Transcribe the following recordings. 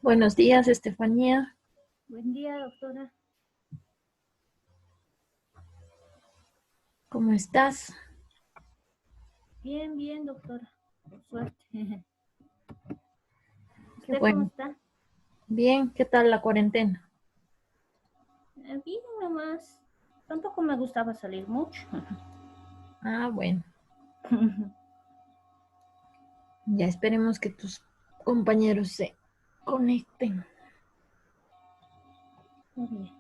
Buenos días, Estefanía. Buen día, doctora. ¿Cómo estás? Bien, bien, doctora. Por suerte. Qué ¿Usted cómo bueno. está? Bien, ¿qué tal la cuarentena? Bien, nomás. Tampoco me gustaba salir mucho. Ah, bueno, ya esperemos que tus compañeros se conecten. Muy bien.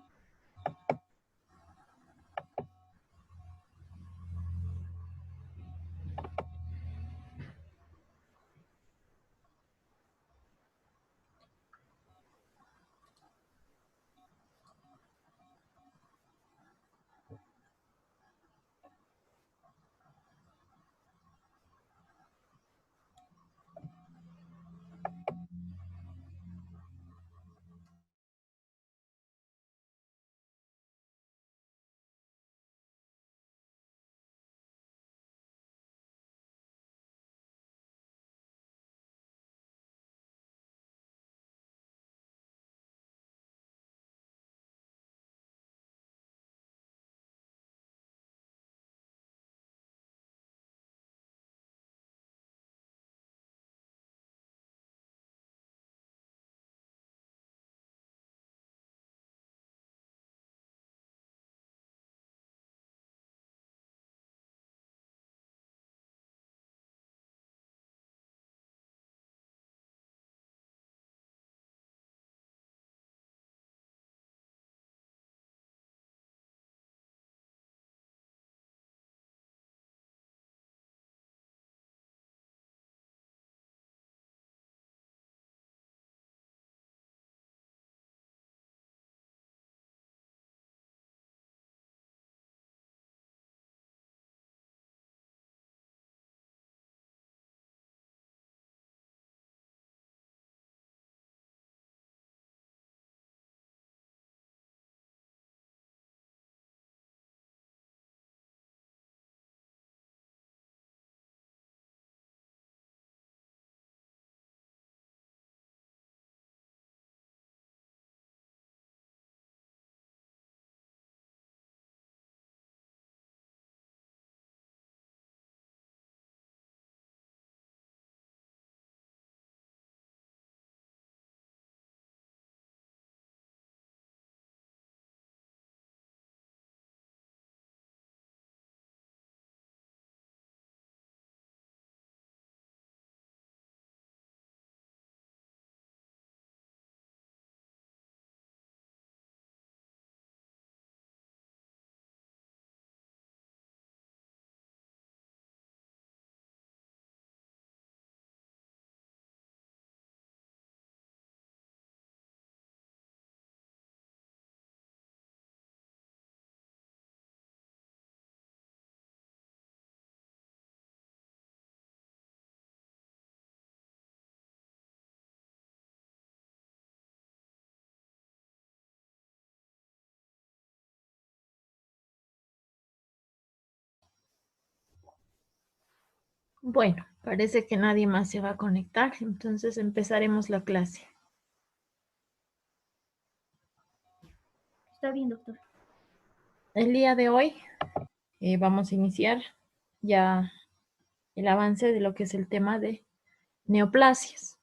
Bueno, parece que nadie más se va a conectar, entonces empezaremos la clase. Está bien, doctora. El día de hoy vamos a iniciar ya el avance de lo que es el tema de neoplasias.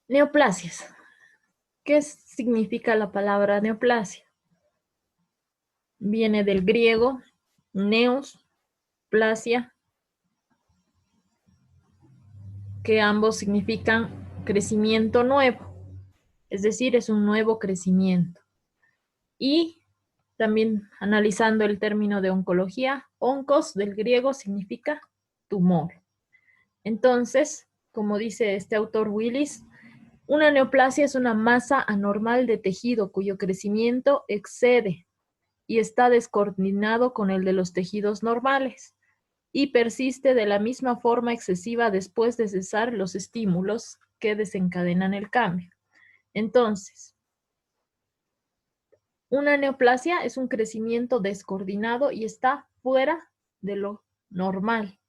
Neoplasias. ¿Qué significa la palabra neoplasia? Viene del griego neos, plasia, que ambos significan crecimiento nuevo, es decir, es un nuevo crecimiento. Y también analizando el término de oncología, oncos del griego significa tumor. Entonces, como dice este autor Willis, una neoplasia es una masa anormal de tejido cuyo crecimiento excede y está descoordinado con el de los tejidos normales y persiste de la misma forma excesiva después de cesar los estímulos que desencadenan el cambio. Entonces, una neoplasia es un crecimiento descoordinado y está fuera de lo normal.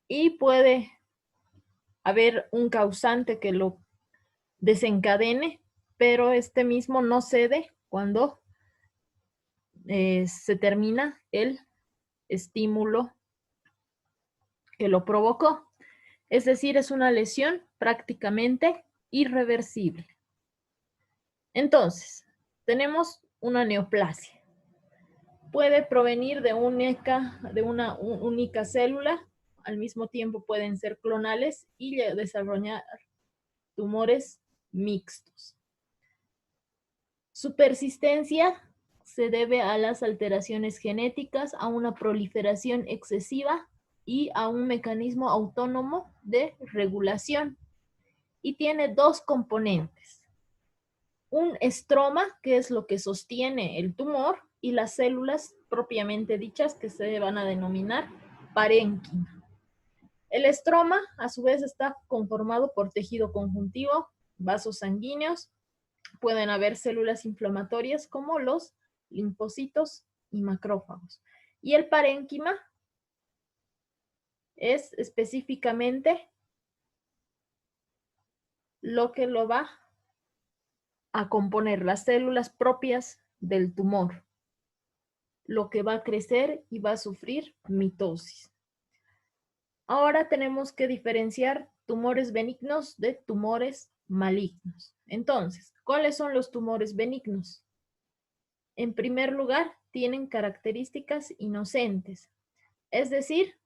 y puede haber un causante que lo desencadene, pero este mismo no cede cuando se termina el estímulo que lo provocó. Es decir, es una lesión prácticamente irreversible. Entonces, tenemos una neoplasia. Puede provenir de una única célula, al mismo tiempo pueden ser clonales y desarrollar tumores mixtos. Su persistencia se debe a las alteraciones genéticas, a una proliferación excesiva y a un mecanismo autónomo de regulación. Y tiene dos componentes. Un estroma, que es lo que sostiene el tumor, y las células propiamente dichas, que se van a denominar parénquima. El estroma, a su vez, está conformado por tejido conjuntivo, vasos sanguíneos, pueden haber células inflamatorias como los linfocitos y macrófagos. Y el parénquima es específicamente lo que lo va a componer, las células propias del tumor, lo que va a crecer y va a sufrir mitosis. Ahora tenemos que diferenciar tumores benignos de tumores malignos. Entonces, ¿cuáles son los tumores benignos? En primer lugar, tienen características inocentes, es decir,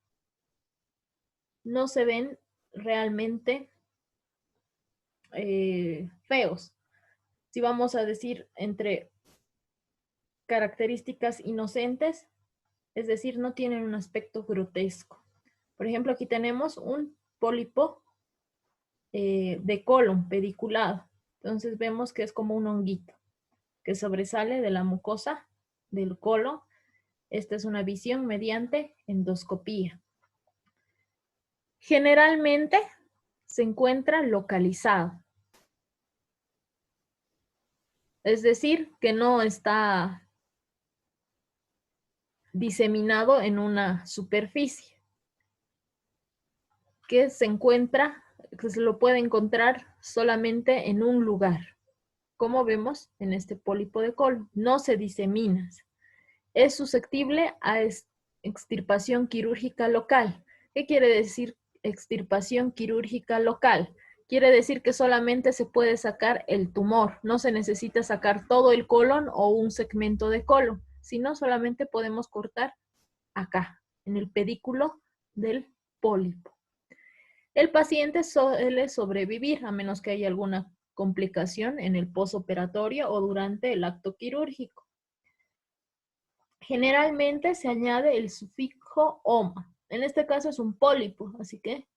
no se ven realmente feos. Si vamos a decir entre características inocentes, es decir, no tienen un aspecto grotesco. Por ejemplo, aquí tenemos un pólipo de colon pediculado. Entonces vemos que es como un honguito que sobresale de la mucosa del colon. Esta es una visión mediante endoscopía. Generalmente se encuentra localizado. Es decir, que no está diseminado en una superficie, que se encuentra, que se lo puede encontrar solamente en un lugar, como vemos en este pólipo de colon. No se disemina. Es susceptible a extirpación quirúrgica local. ¿Qué quiere decir extirpación quirúrgica local? Quiere decir que solamente se puede sacar el tumor, no se necesita sacar todo el colon o un segmento de colon, sino solamente podemos cortar acá, en el pedículo del pólipo. El paciente suele sobrevivir a menos que haya alguna complicación en el posoperatorio o durante el acto quirúrgico. Generalmente se añade el sufijo oma. En este caso es un pólipo, así que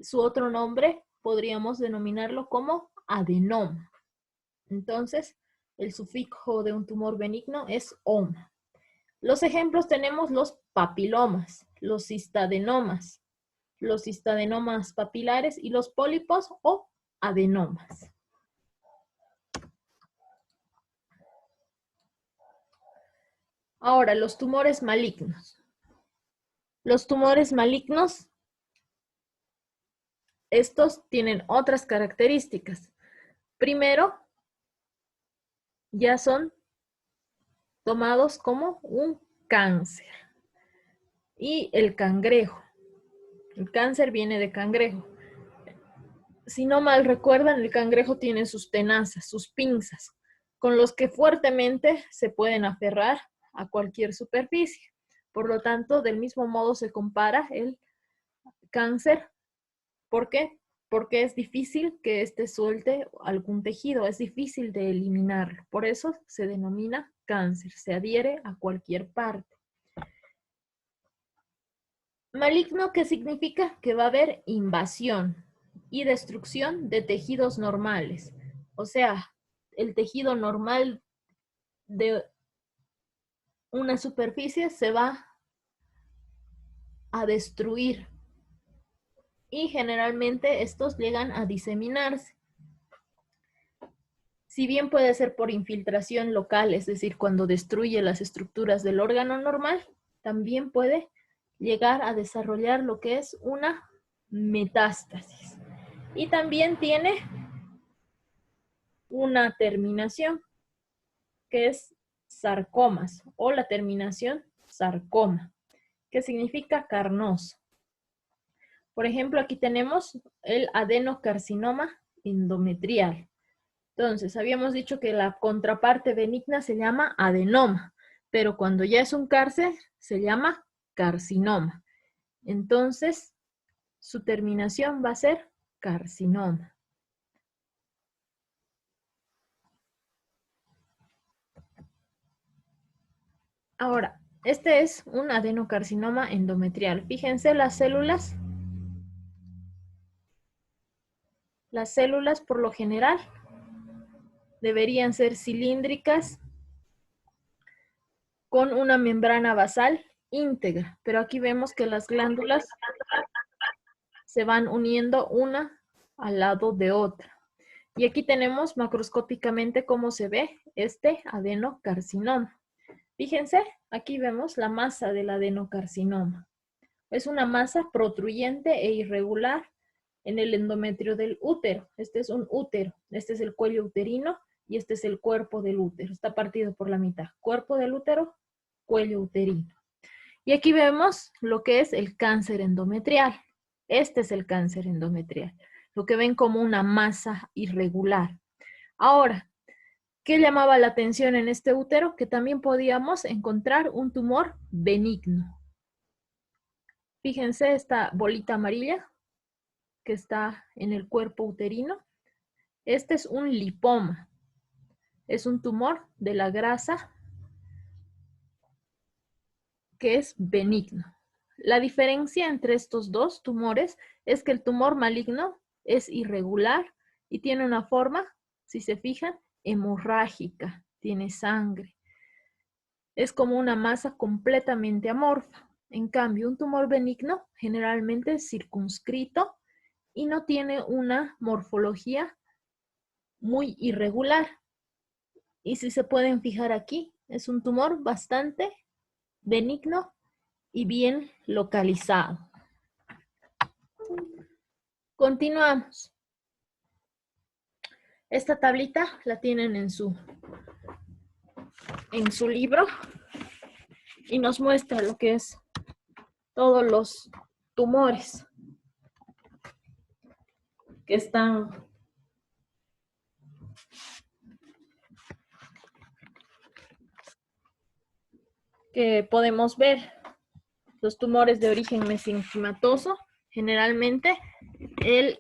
su otro nombre podríamos denominarlo como adenoma. Entonces, el sufijo de un tumor benigno es oma. Los ejemplos tenemos los papilomas, los cistadenomas papilares y los pólipos o adenomas. Ahora, los tumores malignos. Los tumores malignos, estos tienen otras características. Primero, ya son tomados como un cáncer. Y el cangrejo. El cáncer viene de cangrejo. Si no mal recuerdan, el cangrejo tiene sus tenazas, sus pinzas, con los que fuertemente se pueden aferrar a cualquier superficie. Por lo tanto, del mismo modo se compara el cáncer. ¿Por qué? Porque es difícil que éste suelte algún tejido, es difícil de eliminarlo. Por eso se denomina cáncer, se adhiere a cualquier parte. Maligno, ¿qué significa? Que va a haber invasión y destrucción de tejidos normales. O sea, el tejido normal de una superficie se va a destruir y generalmente estos llegan a diseminarse. Si bien puede ser por infiltración local, es decir, cuando destruye las estructuras del órgano normal, también puede llegar a desarrollar lo que es una metástasis. Y también tiene una terminación que es sarcomas o la terminación sarcoma, que significa carnoso. Por ejemplo, aquí tenemos el adenocarcinoma endometrial. Entonces, habíamos dicho que la contraparte benigna se llama adenoma, pero cuando ya es un cáncer se llama carcinoma. Entonces, su terminación va a ser carcinoma. Ahora, este es un adenocarcinoma endometrial. Fíjense las células. Las células, por lo general, deberían ser cilíndricas con una membrana basal íntegra, pero aquí vemos que las glándulas se van uniendo una al lado de otra. Y aquí tenemos macroscópicamente cómo se ve este adenocarcinoma. Fíjense, aquí vemos la masa del adenocarcinoma. Es una masa protruyente e irregular en el endometrio del útero. Este es un útero, este es el cuello uterino y este es el cuerpo del útero. Está partido por la mitad. Cuerpo del útero, cuello uterino. Y aquí vemos lo que es el cáncer endometrial. Este es el cáncer endometrial, lo que ven como una masa irregular. Ahora, ¿qué llamaba la atención en este útero? Que también podíamos encontrar un tumor benigno. Fíjense esta bolita amarilla que está en el cuerpo uterino. Este es un lipoma. Es un tumor de la grasa que es benigno. La diferencia entre estos dos tumores es que el tumor maligno es irregular y tiene una forma, si se fijan, hemorrágica, tiene sangre. Es como una masa completamente amorfa. En cambio, un tumor benigno generalmente es circunscrito y no tiene una morfología muy irregular. Y si se pueden fijar aquí, es un tumor bastante benigno y bien localizado. Continuamos. Esta tablita la tienen en su libro y nos muestra lo que es todos los tumores que están que podemos ver. Los tumores de origen mesenquimatoso, generalmente el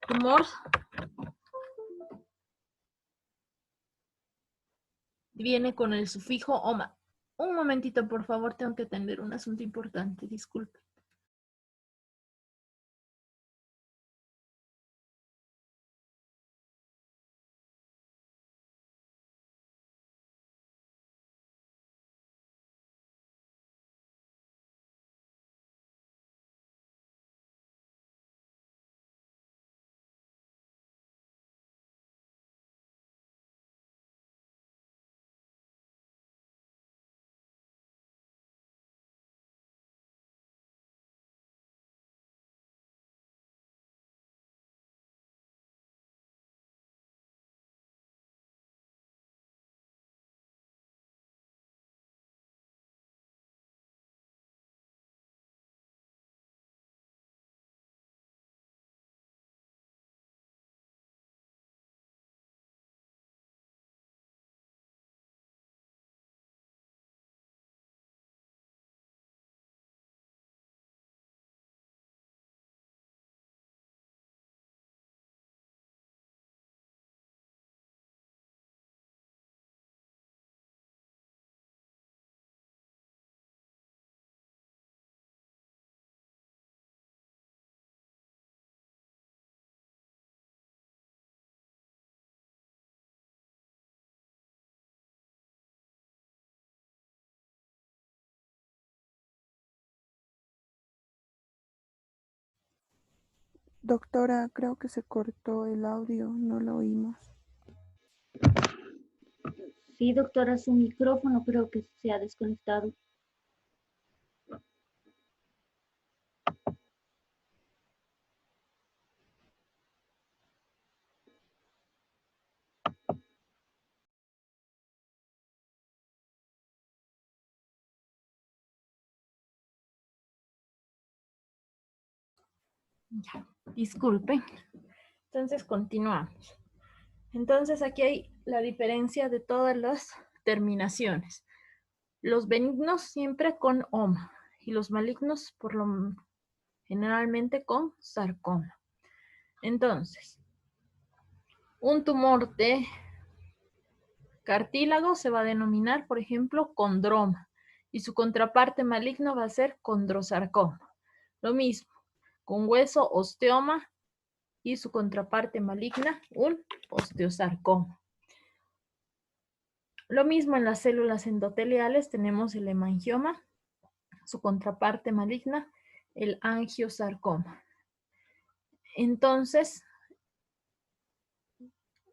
tumor viene con el sufijo oma. Un momentito, por favor, tengo que atender un asunto importante, disculpe. Doctora, creo que se cortó el audio, no lo oímos. Sí, doctora, su micrófono creo que se ha desconectado. Ya, disculpen. Entonces continuamos. Entonces aquí hay la diferencia de todas las terminaciones. Los benignos siempre con oma y los malignos generalmente con sarcoma. Entonces, un tumor de cartílago se va a denominar, por ejemplo, condroma y su contraparte maligno va a ser condrosarcoma. Lo mismo, con hueso, osteoma y su contraparte maligna, un osteosarcoma. Lo mismo en las células endoteliales tenemos el hemangioma, su contraparte maligna, el angiosarcoma. Entonces,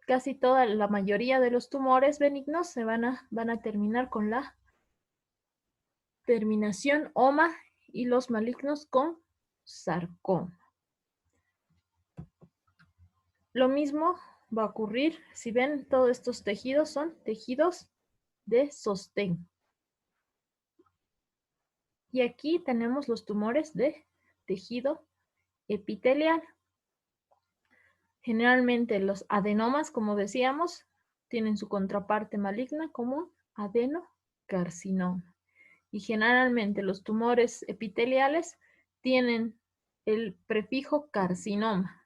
casi la mayoría de los tumores benignos se van a terminar con la terminación oma y los malignos con sarcoma. Lo mismo va a ocurrir, si ven, todos estos tejidos son tejidos de sostén. Y aquí tenemos los tumores de tejido epitelial. Generalmente los adenomas, como decíamos, tienen su contraparte maligna como adenocarcinoma. Y generalmente los tumores epiteliales tienen el prefijo carcinoma.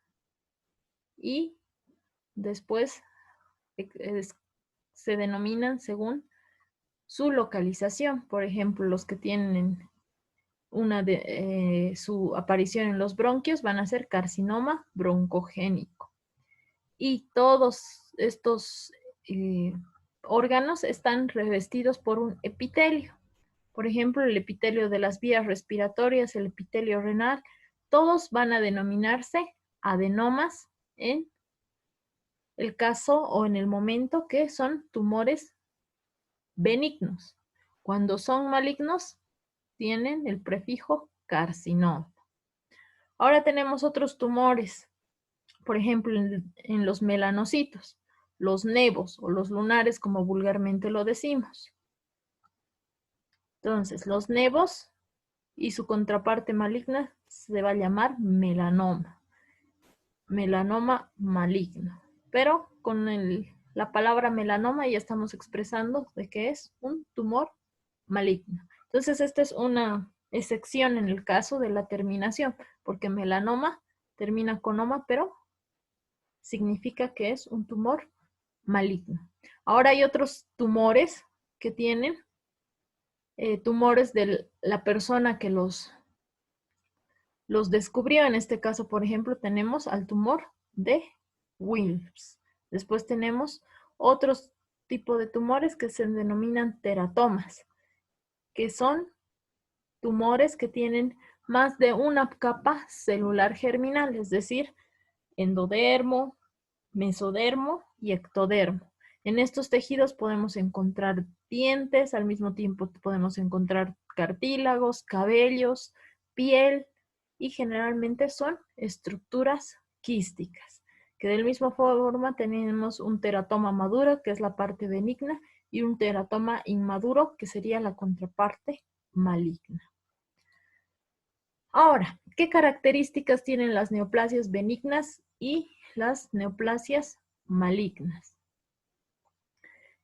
Y después se denominan según su localización. Por ejemplo, los que tienen su aparición en los bronquios van a ser carcinoma broncogénico. Y todos estos órganos están revestidos por un epitelio. Por ejemplo, el epitelio de las vías respiratorias, el epitelio renal, todos van a denominarse adenomas en el caso o en el momento que son tumores benignos. Cuando son malignos, tienen el prefijo carcinoma. Ahora tenemos otros tumores, por ejemplo, en los melanocitos, los nevos o los lunares, como vulgarmente lo decimos. Entonces, los nevos y su contraparte maligna se va a llamar melanoma. Melanoma maligno. Pero con la palabra melanoma ya estamos expresando de que es un tumor maligno. Entonces, esta es una excepción en el caso de la terminación, porque melanoma termina con oma, pero significa que es un tumor maligno. Ahora hay otros tumores que tienen tumores de la persona que los descubrió. En este caso, por ejemplo, tenemos al tumor de Wilms. Después tenemos otros tipos de tumores que se denominan teratomas, que son tumores que tienen más de una capa celular germinal, es decir, endodermo, mesodermo y ectodermo. En estos tejidos podemos encontrar dientes, al mismo tiempo podemos encontrar cartílagos, cabellos, piel y generalmente son estructuras quísticas. Que del mismo forma tenemos un teratoma maduro, que es la parte benigna, y un teratoma inmaduro, que sería la contraparte maligna. Ahora, ¿qué características tienen las neoplasias benignas y las neoplasias malignas?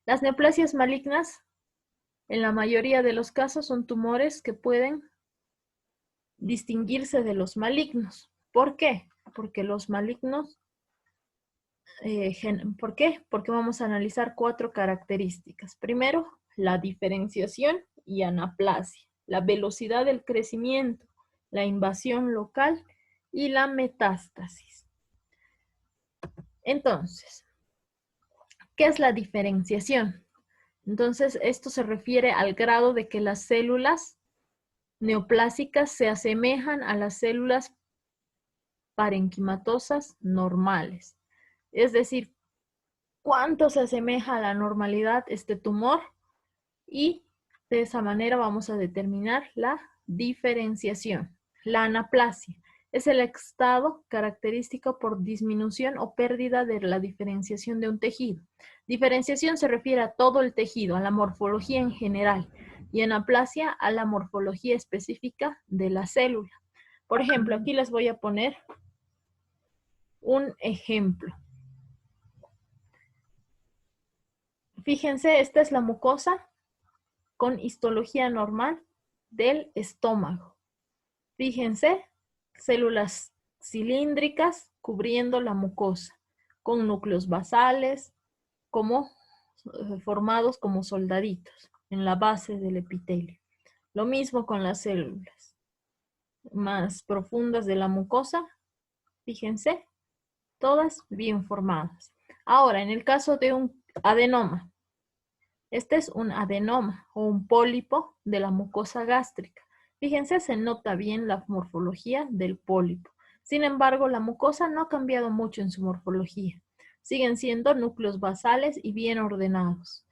Las neoplasias malignas, en la mayoría de los casos, son tumores que pueden distinguirse de los malignos. ¿Por qué? Porque los malignos, ¿por qué? Porque vamos a analizar 4 características. Primero, la diferenciación y anaplasia, la velocidad del crecimiento, la invasión local y la metástasis. Entonces, ¿qué es la diferenciación? Entonces, esto se refiere al grado de que las células neoplásicas se asemejan a las células parenquimatosas normales. Es decir, cuánto se asemeja a la normalidad este tumor, y de esa manera vamos a determinar la diferenciación. La anaplasia es el estado característico por disminución o pérdida de la diferenciación de un tejido. Diferenciación se refiere a todo el tejido, a la morfología en general, y anaplasia a la morfología específica de la célula. Por ejemplo, aquí les voy a poner un ejemplo. Fíjense, esta es la mucosa con histología normal del estómago. Fíjense, células cilíndricas cubriendo la mucosa, con núcleos basales, formados como soldaditos en la base del epitelio. Lo mismo con las células más profundas de la mucosa, fíjense, todas bien formadas. Ahora, en el caso de un adenoma, este es un adenoma o un pólipo de la mucosa gástrica. Fíjense, se nota bien la morfología del pólipo. Sin embargo, la mucosa no ha cambiado mucho en su morfología. Siguen siendo núcleos basales y bien ordenados.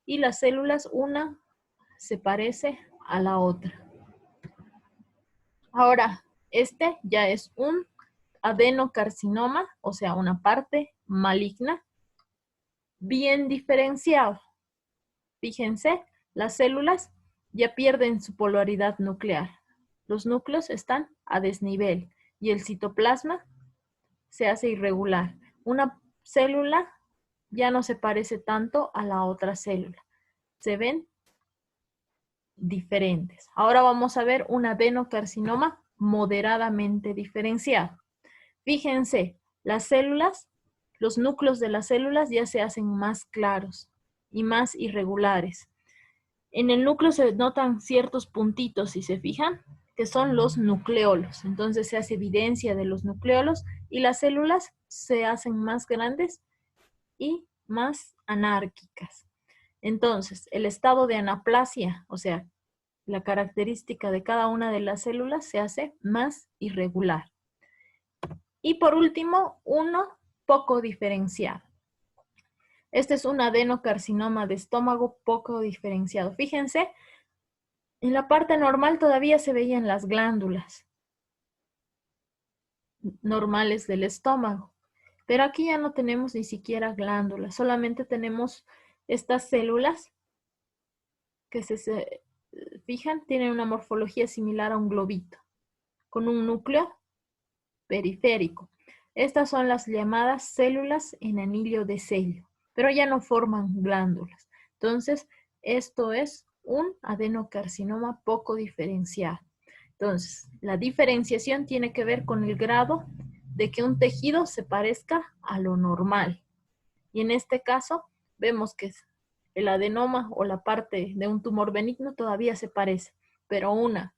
Y las células, una se parece a la otra. Ahora, este ya es un adenocarcinoma, o sea, una parte maligna, bien diferenciado. Fíjense, las células ya pierden su polaridad nuclear. Los núcleos están a desnivel y el citoplasma se hace irregular. Una célula ya no se parece tanto a la otra célula. Se ven diferentes. Ahora vamos a ver un adenocarcinoma moderadamente diferenciado. Fíjense, las células, los núcleos de las células ya se hacen más claros y más irregulares. En el núcleo se notan ciertos puntitos, si se fijan, que son los nucleolos. Entonces se hace evidencia de los nucleolos y las células se hacen más grandes y más anárquicas. Entonces, el estado de anaplasia, o sea, la característica de cada una de las células se hace más irregular. Y por último, uno poco diferenciado. Este es un adenocarcinoma de estómago poco diferenciado. Fíjense, en la parte normal todavía se veían las glándulas normales del estómago, pero aquí ya no tenemos ni siquiera glándulas, solamente tenemos estas células que se fijan, tienen una morfología similar a un globito, con un núcleo periférico. Estas son las llamadas células en anillo de sello, pero ya no forman glándulas. Entonces, esto es un adenocarcinoma poco diferenciado. Entonces, la diferenciación tiene que ver con el grado de que un tejido se parezca a lo normal. Y en este caso, vemos que el adenoma o la parte de un tumor benigno todavía se parece, pero una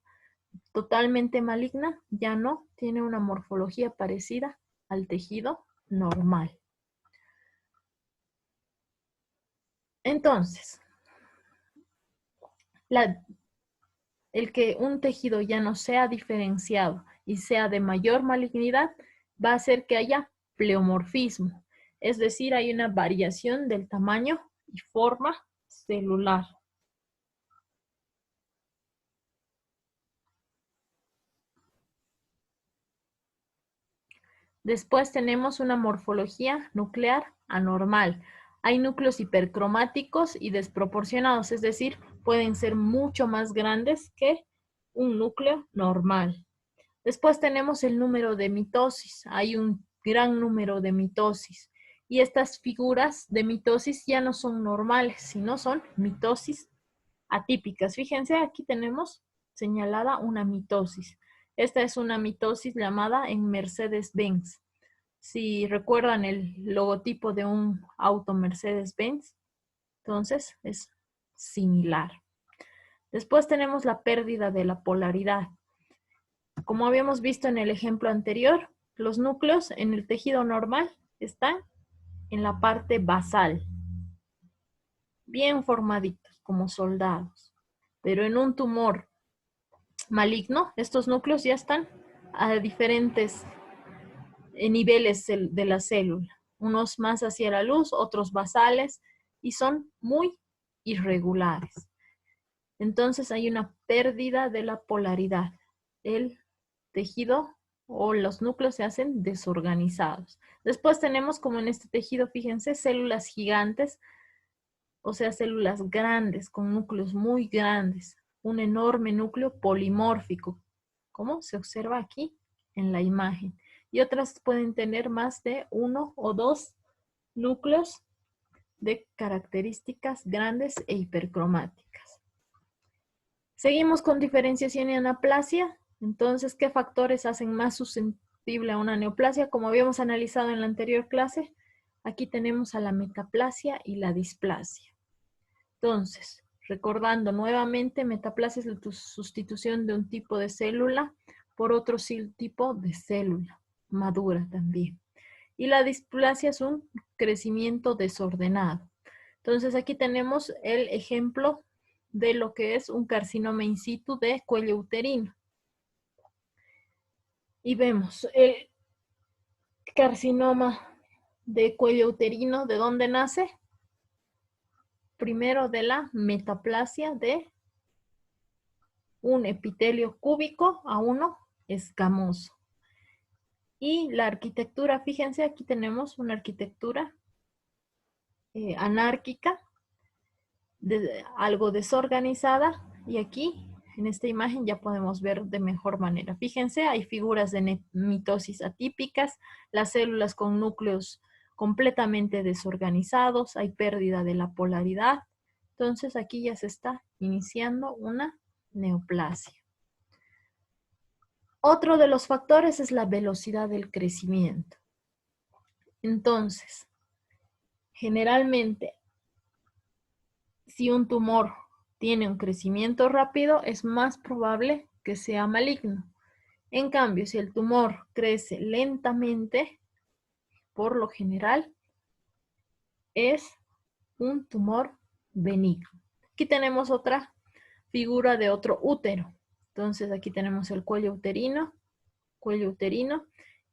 totalmente maligna ya no tiene una morfología parecida al tejido normal. Entonces, el que un tejido ya no sea diferenciado y sea de mayor malignidad va a hacer que haya pleomorfismo, es decir, hay una variación del tamaño y forma celular. Después tenemos una morfología nuclear anormal. Hay núcleos hipercromáticos y desproporcionados, es decir, pueden ser mucho más grandes que un núcleo normal. Después tenemos el número de mitosis. Hay un gran número de mitosis. Y estas figuras de mitosis ya no son normales, sino son mitosis atípicas. Fíjense, aquí tenemos señalada una mitosis. Esta es una mitosis llamada en Mercedes-Benz. Si recuerdan el logotipo de un auto Mercedes-Benz, entonces es similar. Después tenemos la pérdida de la polaridad. Como habíamos visto en el ejemplo anterior, los núcleos en el tejido normal están en la parte basal, bien formaditos como soldados. Pero en un tumor maligno, estos núcleos ya están a diferentes niveles de la célula. Unos más hacia la luz, otros basales, y son muy irregulares. Entonces hay una pérdida de la polaridad. El tejido o los núcleos se hacen desorganizados. Después tenemos, como en este tejido, fíjense, células gigantes, o sea, células grandes con núcleos muy grandes, un enorme núcleo polimórfico como se observa aquí en la imagen. Y otras pueden tener más de 1 o 2 núcleos de características grandes e hipercromáticas. Seguimos con diferenciación y anaplasia. Entonces, ¿qué factores hacen más susceptible a una neoplasia? Como habíamos analizado en la anterior clase, aquí tenemos a la metaplasia y la displasia. Entonces, recordando nuevamente, metaplasia es la sustitución de un tipo de célula por otro tipo de célula, madura también. Y la displasia es un crecimiento desordenado. Entonces, aquí tenemos el ejemplo de lo que es un carcinoma in situ de cuello uterino. Y vemos el carcinoma de cuello uterino, ¿de dónde nace? Primero de la metaplasia de un epitelio cúbico a uno escamoso. Y la arquitectura, fíjense, aquí tenemos una arquitectura anárquica, algo desorganizada, y aquí en esta imagen ya podemos ver de mejor manera. Fíjense, hay figuras de mitosis atípicas, las células con núcleos completamente desorganizados, hay pérdida de la polaridad. Entonces aquí ya se está iniciando una neoplasia. Otro de los factores es la velocidad del crecimiento. Entonces, generalmente, si un tumor tiene un crecimiento rápido, es más probable que sea maligno. En cambio, si el tumor crece lentamente, por lo general, es un tumor benigno. Aquí tenemos otra figura de otro útero. Entonces, aquí tenemos el cuello uterino,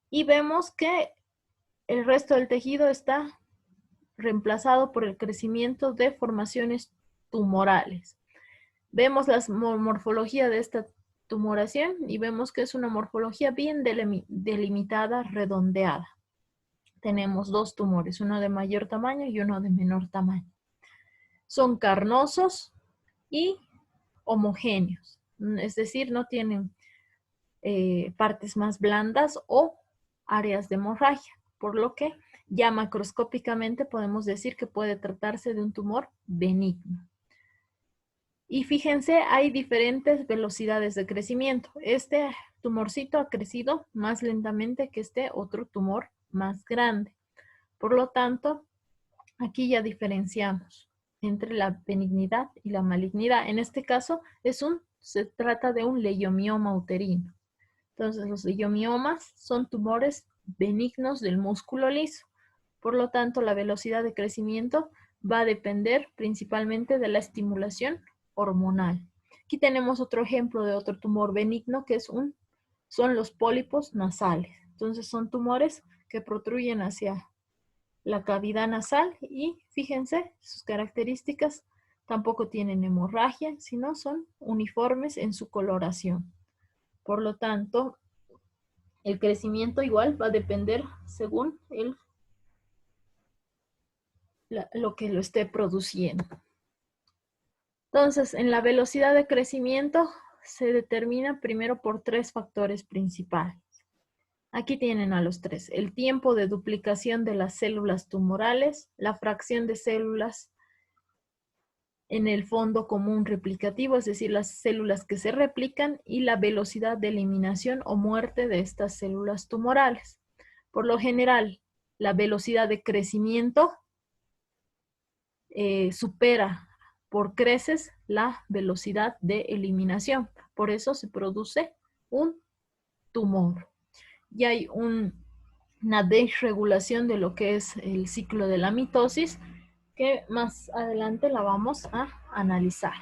y vemos que el resto del tejido está reemplazado por el crecimiento de formaciones tumorales. Vemos la morfología de esta tumoración y vemos que es una morfología bien delimitada, redondeada. Tenemos dos tumores, uno de mayor tamaño y uno de menor tamaño. Son carnosos y homogéneos, es decir, no tienen partes más blandas o áreas de hemorragia, por lo que ya macroscópicamente podemos decir que puede tratarse de un tumor benigno. Y fíjense, hay diferentes velocidades de crecimiento. Este tumorcito ha crecido más lentamente que este otro tumor más grande. Por lo tanto, aquí ya diferenciamos entre la benignidad y la malignidad. En este caso, se trata de un leiomioma uterino. Entonces, los leiomiomas son tumores benignos del músculo liso. Por lo tanto, la velocidad de crecimiento va a depender principalmente de la estimulación hormonal. Aquí tenemos otro ejemplo de otro tumor benigno que son los pólipos nasales. Entonces, son tumores que protruyen hacia la cavidad nasal y fíjense, sus características tampoco tienen hemorragia, sino son uniformes en su coloración. Por lo tanto, el crecimiento igual va a depender según lo que lo esté produciendo. Entonces, en la velocidad de crecimiento se determina primero por 3 factores principales. Aquí tienen a los 3. El tiempo de duplicación de las células tumorales, la fracción de células en el fondo común replicativo, es decir, las células que se replican, y la velocidad de eliminación o muerte de estas células tumorales. Por lo general, la velocidad de crecimiento supera por creces la velocidad de eliminación. Por eso se produce un tumor. Y hay una desregulación de lo que es el ciclo de la mitosis, que más adelante la vamos a analizar.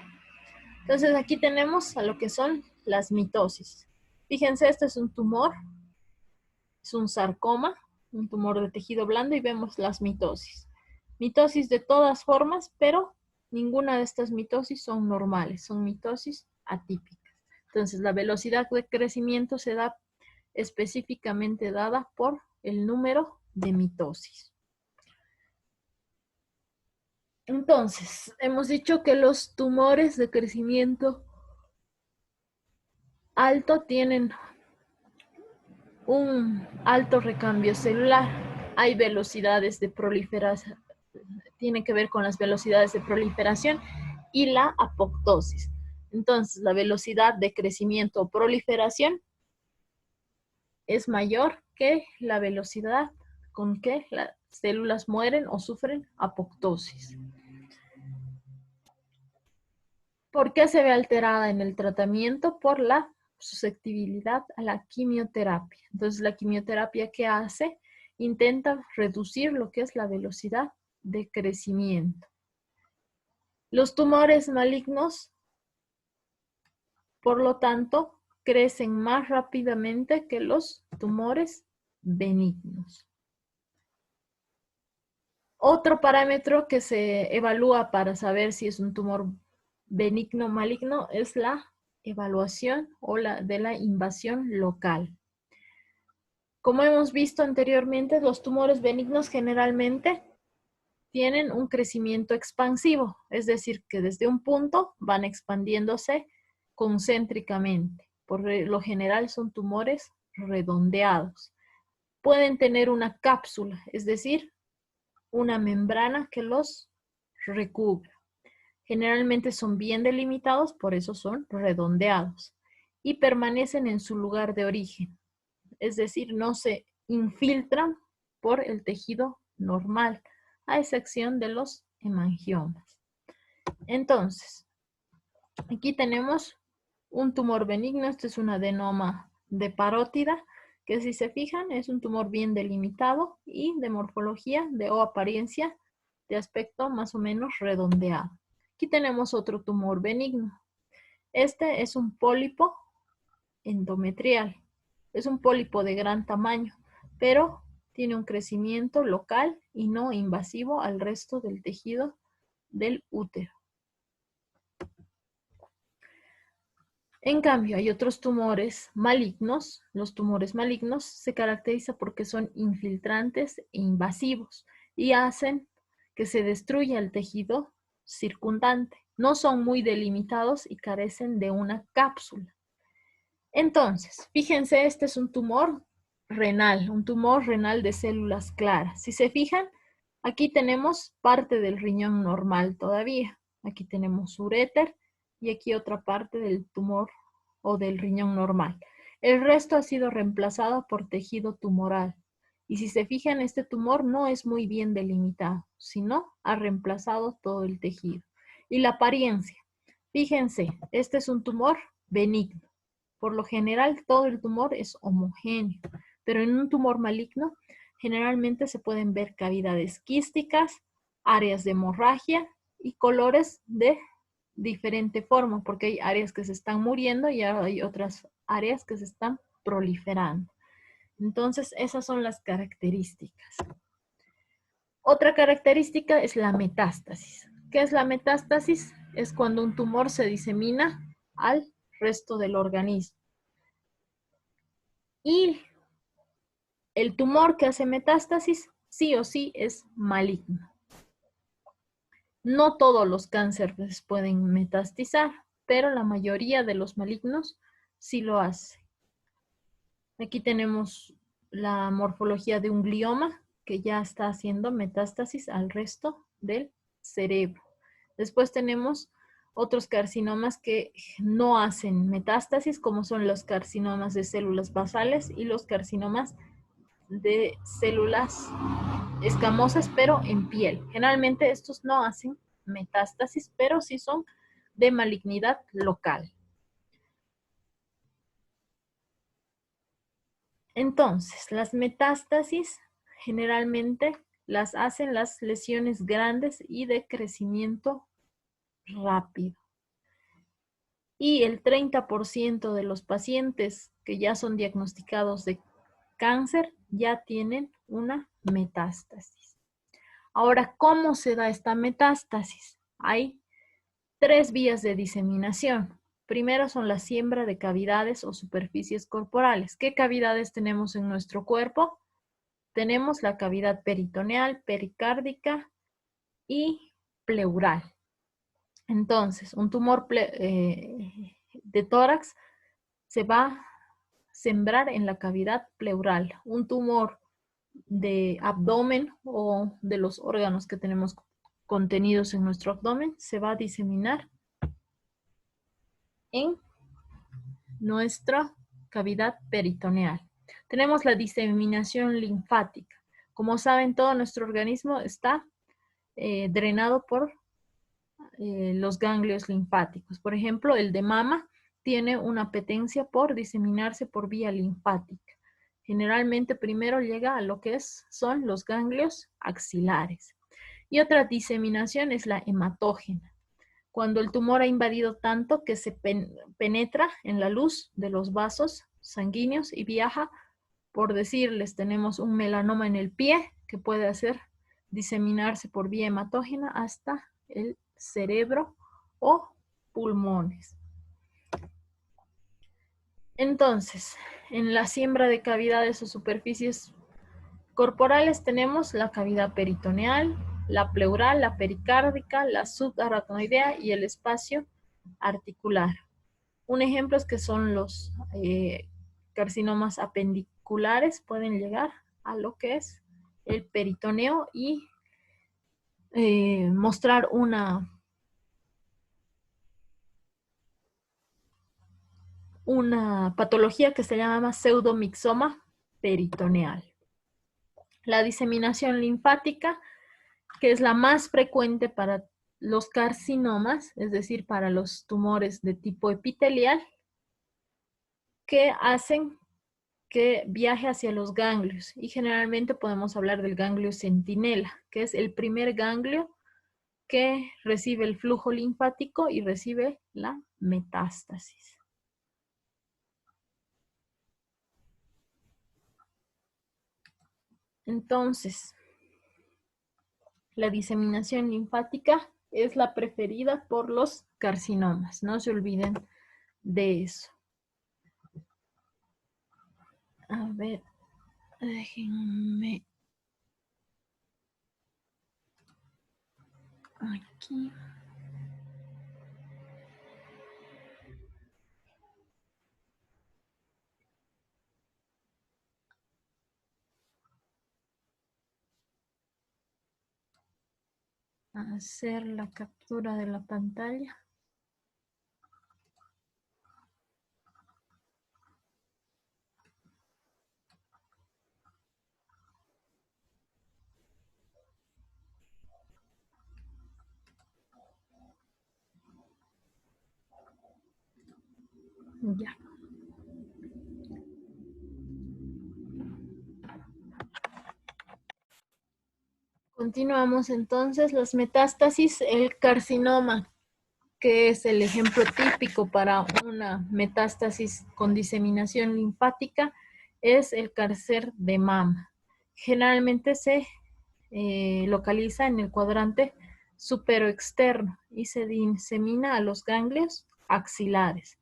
Entonces aquí tenemos a lo que son las mitosis. Fíjense, este es un tumor, es un sarcoma, un tumor de tejido blando, y vemos las mitosis. Mitosis de todas formas, pero ninguna de estas mitosis son normales, son mitosis atípicas. Entonces la velocidad de crecimiento se da específicamente dada por el número de mitosis. Entonces, hemos dicho que los tumores de crecimiento alto tienen un alto recambio celular. Hay velocidades de proliferación, tiene que ver con las velocidades de proliferación y la apoptosis. Entonces, la velocidad de crecimiento o proliferación es mayor que la velocidad con que las células mueren o sufren apoptosis. ¿Por qué se ve alterada en el tratamiento? Por la susceptibilidad a la quimioterapia. Entonces, la quimioterapia, ¿qué hace? Intenta reducir lo que es la velocidad de crecimiento. Los tumores malignos, por lo tanto, crecen más rápidamente que los tumores benignos. Otro parámetro que se evalúa para saber si es un tumor benigno o maligno es la evaluación de la invasión local. Como hemos visto anteriormente, los tumores benignos generalmente tienen un crecimiento expansivo, es decir, que desde un punto van expandiéndose concéntricamente. Por lo general son tumores redondeados. Pueden tener una cápsula, es decir, una membrana que los recubre. Generalmente son bien delimitados, por eso son redondeados. Y permanecen en su lugar de origen. Es decir, no se infiltran por el tejido normal, a excepción de los hemangiomas. Entonces, aquí tenemos un tumor benigno. Este es un adenoma de parótida, que si se fijan es un tumor bien delimitado y de morfología o apariencia de aspecto más o menos redondeado. Aquí tenemos otro tumor benigno. Este es un pólipo endometrial. Es un pólipo de gran tamaño, pero tiene un crecimiento local y no invasivo al resto del tejido del útero. En cambio, hay otros tumores malignos. Los tumores malignos se caracterizan porque son infiltrantes e invasivos y hacen que se destruya el tejido circundante. No son muy delimitados y carecen de una cápsula. Entonces, fíjense, este es un tumor renal de células claras. Si se fijan, aquí tenemos parte del riñón normal todavía. Aquí tenemos uréter y aquí otra parte del tumor o del riñón normal. El resto ha sido reemplazado por tejido tumoral. Y si se fijan, este tumor no es muy bien delimitado, sino ha reemplazado todo el tejido. Y la apariencia, fíjense, este es un tumor benigno. Por lo general, todo el tumor es homogéneo, pero en un tumor maligno, generalmente se pueden ver cavidades quísticas, áreas de hemorragia y colores de diferente forma, porque hay áreas que se están muriendo y hay otras áreas que se están proliferando. Entonces, esas son las características. Otra característica es la metástasis. ¿Qué es la metástasis? Es cuando un tumor se disemina al resto del organismo. Y el tumor que hace metástasis sí o sí es maligno. No todos los cánceres pueden metastizar, pero la mayoría de los malignos sí lo hace. Aquí tenemos la morfología de un glioma que ya está haciendo metástasis al resto del cerebro. Después tenemos otros carcinomas que no hacen metástasis, como son los carcinomas de células basales y los carcinomas de células escamosas, pero en piel. Generalmente estos no hacen metástasis, pero sí son de malignidad local. Entonces, las metástasis generalmente las hacen las lesiones grandes y de crecimiento rápido. Y el 30% de los pacientes que ya son diagnosticados de cáncer ya tienen una metástasis. Ahora, ¿cómo se da esta metástasis? Hay 3 vías de diseminación. Primero son la siembra de cavidades o superficies corporales. ¿Qué cavidades tenemos en nuestro cuerpo? Tenemos la cavidad peritoneal, pericárdica y pleural. Entonces, un tumor de tórax se va a sembrar en la cavidad pleural. Un tumor de abdomen o de los órganos que tenemos contenidos en nuestro abdomen se va a diseminar en nuestra cavidad peritoneal. Tenemos la diseminación linfática. Como saben, todo nuestro organismo está drenado por los ganglios linfáticos. Por ejemplo, el de mama tiene una apetencia por diseminarse por vía linfática. Generalmente primero llega a lo que son los ganglios axilares. Y otra diseminación es la hematógena. Cuando el tumor ha invadido tanto que se penetra en la luz de los vasos sanguíneos y viaja, por decirles, tenemos un melanoma en el pie que puede hacer diseminarse por vía hematógena hasta el cerebro o pulmones. Entonces, en la siembra de cavidades o superficies corporales tenemos la cavidad peritoneal, la pleural, la pericárdica, la subaracnoidea y el espacio articular. Un ejemplo es que son los carcinomas apendiculares, pueden llegar a lo que es el peritoneo y mostrar una patología que se llama pseudomixoma peritoneal. La diseminación linfática, que es la más frecuente para los carcinomas, es decir, para los tumores de tipo epitelial, que hacen que viaje hacia los ganglios. Y generalmente podemos hablar del ganglio centinela, que es el primer ganglio que recibe el flujo linfático y recibe la metástasis. Entonces, la diseminación linfática es la preferida por los carcinomas. No se olviden de eso. A ver, déjenme aquí. Hacer la captura de la pantalla. Ya. Continuamos entonces, las metástasis, el carcinoma, que es el ejemplo típico para una metástasis con diseminación linfática, es el cáncer de mama. Generalmente se localiza en el cuadrante superoexterno y se disemina a los ganglios axilares,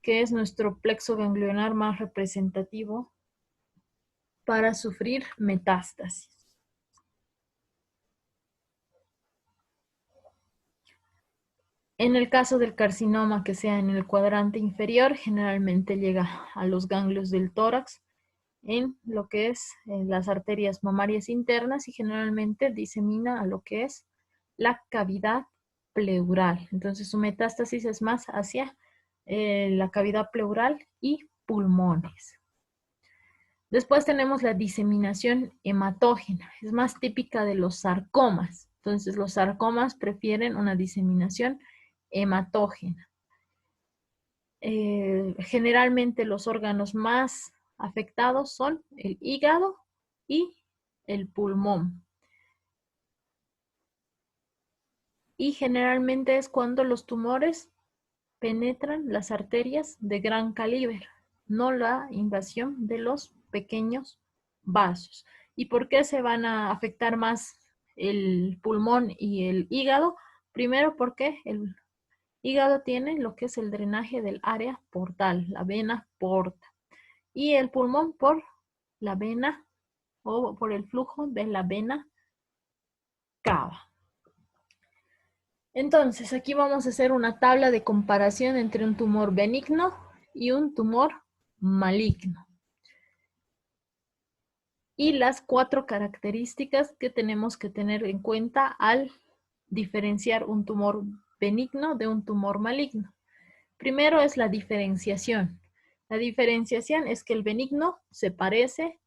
que es nuestro plexo ganglionar más representativo para sufrir metástasis. En el caso del carcinoma que sea en el cuadrante inferior, generalmente llega a los ganglios del tórax, en lo que es las arterias mamarias internas y generalmente disemina a lo que es la cavidad pleural. Entonces su metástasis es más hacia la cavidad pleural y pulmones. Después tenemos la diseminación hematógena, es más típica de los sarcomas. Entonces los sarcomas prefieren una diseminación hematógena. Generalmente los órganos más afectados son el hígado y el pulmón. Y generalmente es cuando los tumores penetran las arterias de gran calibre, no la invasión de los pequeños vasos. ¿Y por qué se van a afectar más el pulmón y el hígado? Primero porque el hígado tiene lo que es el drenaje del área portal, la vena porta. Y el pulmón por la vena o por el flujo de la vena cava. Entonces, aquí vamos a hacer una tabla de comparación entre un tumor benigno y un tumor maligno. Y las 4 características que tenemos que tener en cuenta al diferenciar un tumor benigno de un tumor maligno. Primero es la diferenciación. La diferenciación es que el benigno se parece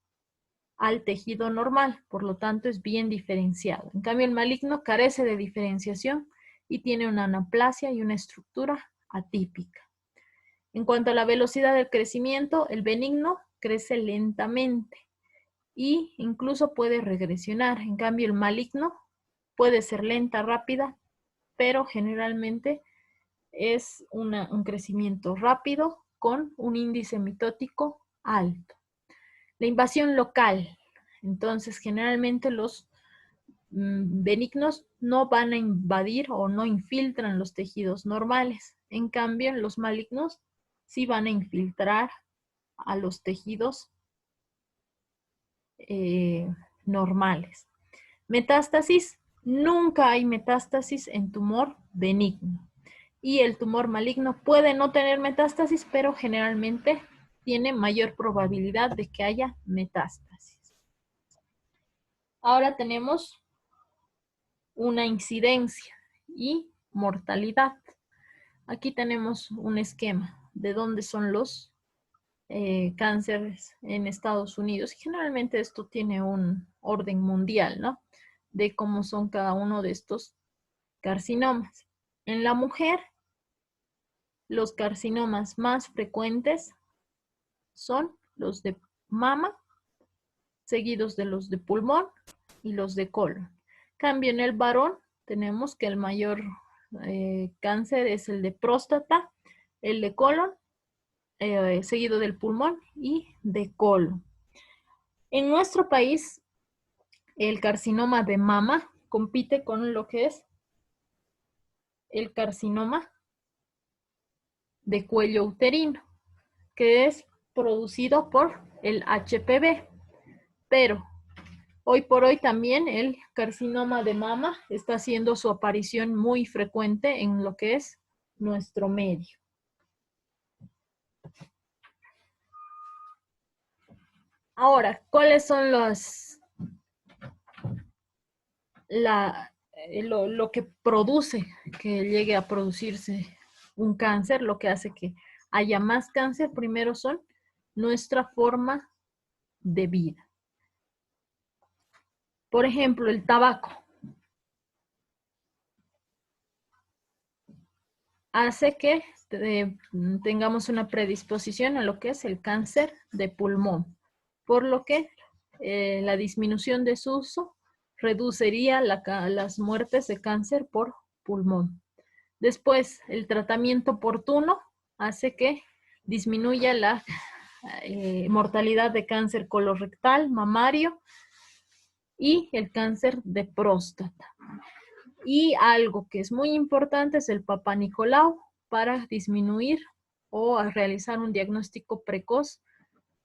al tejido normal, por lo tanto es bien diferenciado. En cambio, el maligno carece de diferenciación y tiene una anaplasia y una estructura atípica. En cuanto a la velocidad del crecimiento, el benigno crece lentamente y incluso puede regresionar. En cambio, el maligno puede ser lenta, rápida, pero generalmente es un crecimiento rápido con un índice mitótico alto. La invasión local. Entonces, generalmente los benignos no van a invadir o no infiltran los tejidos normales. En cambio, los malignos sí van a infiltrar a los tejidos normales. Metástasis. Nunca hay metástasis en tumor benigno. Y el tumor maligno puede no tener metástasis, pero generalmente tiene mayor probabilidad de que haya metástasis. Ahora tenemos una incidencia y mortalidad. Aquí tenemos un esquema de dónde son los cánceres en Estados Unidos. Generalmente esto tiene un orden mundial, ¿no? De cómo son cada uno de estos carcinomas. En la mujer, los carcinomas más frecuentes son los de mama, seguidos de los de pulmón y los de colon. Cambio en el varón, tenemos que el mayor cáncer es el de próstata, el de colon, seguido del pulmón y de colon. En nuestro país, el carcinoma de mama compite con lo que es el carcinoma de cuello uterino, que es producido por el HPV. Pero hoy por hoy también el carcinoma de mama está haciendo su aparición muy frecuente en lo que es nuestro medio. Ahora, ¿cuáles son lo que produce que llegue a producirse un cáncer? Lo que hace que haya más cáncer, primero son nuestra forma de vida. Por ejemplo, el tabaco hace que tengamos una predisposición a lo que es el cáncer de pulmón, por lo que la disminución de su uso reduciría las muertes de cáncer por pulmón. Después, el tratamiento oportuno hace que disminuya la mortalidad de cáncer colorectal, mamario y el cáncer de próstata. Y algo que es muy importante es el Papá Nicolau para disminuir o realizar un diagnóstico precoz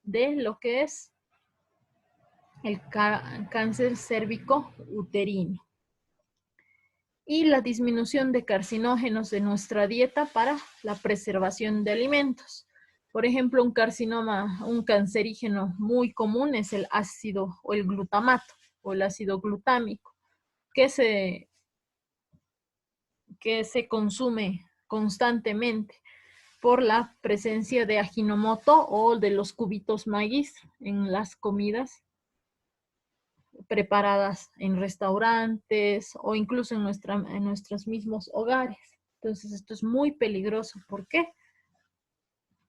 de lo que es el cáncer cérvico uterino. Y la disminución de carcinógenos de nuestra dieta para la preservación de alimentos. Por ejemplo, un carcinoma, un cancerígeno muy común es el ácido o el glutamato o el ácido glutámico, que se consume constantemente por la presencia de Ajinomoto o de los cubitos maíz en las comidas preparadas en restaurantes o incluso en nuestros mismos hogares. Entonces esto es muy peligroso. ¿Por qué?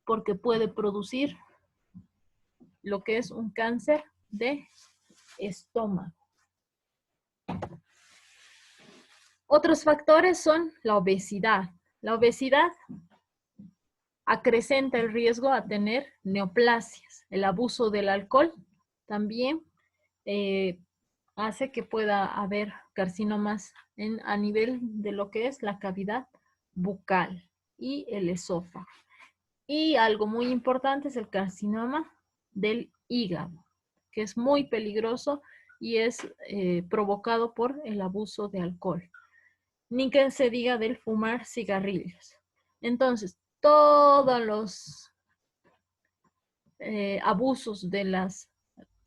Porque puede producir lo que es un cáncer de estómago. Otros factores son la obesidad. La obesidad acrecenta el riesgo a tener neoplasias. El abuso del alcohol también hace que pueda haber carcinomas a nivel de lo que es la cavidad bucal y el esófago. Y algo muy importante es el carcinoma del hígado, que es muy peligroso y es provocado por el abuso de alcohol. Ni que se diga del fumar cigarrillos. Entonces, todos los abusos de las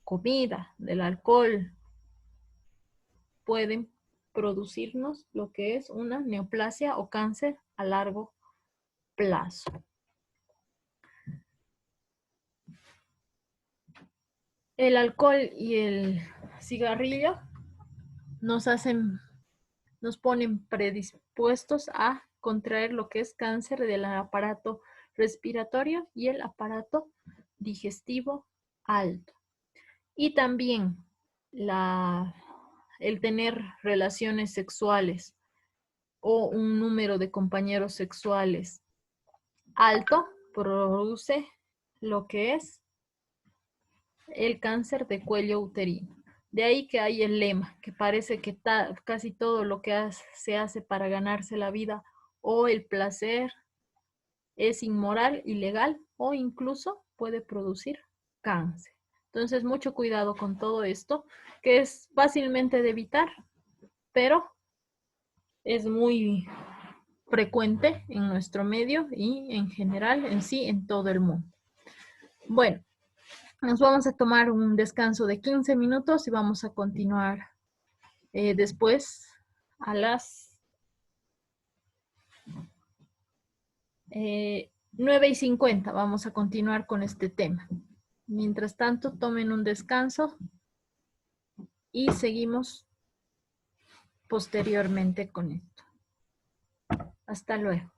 comida, del alcohol, pueden producirnos lo que es una neoplasia o cáncer a largo plazo. El alcohol y el cigarrillo nos ponen predispuestos a contraer lo que es cáncer del aparato respiratorio y el aparato digestivo alto. Y también el tener relaciones sexuales o un número de compañeros sexuales alto produce lo que es el cáncer de cuello uterino. De ahí que hay el lema, que parece que casi todo lo que se hace para ganarse la vida o el placer es inmoral, ilegal o incluso puede producir cáncer. Entonces, mucho cuidado con todo esto, que es fácilmente de evitar, pero es muy frecuente en nuestro medio y en general en sí en todo el mundo. Bueno, nos vamos a tomar un descanso de 15 minutos y vamos a continuar después a las 9:50. Vamos a continuar con este tema. Mientras tanto, tomen un descanso y seguimos posteriormente con esto. Hasta luego.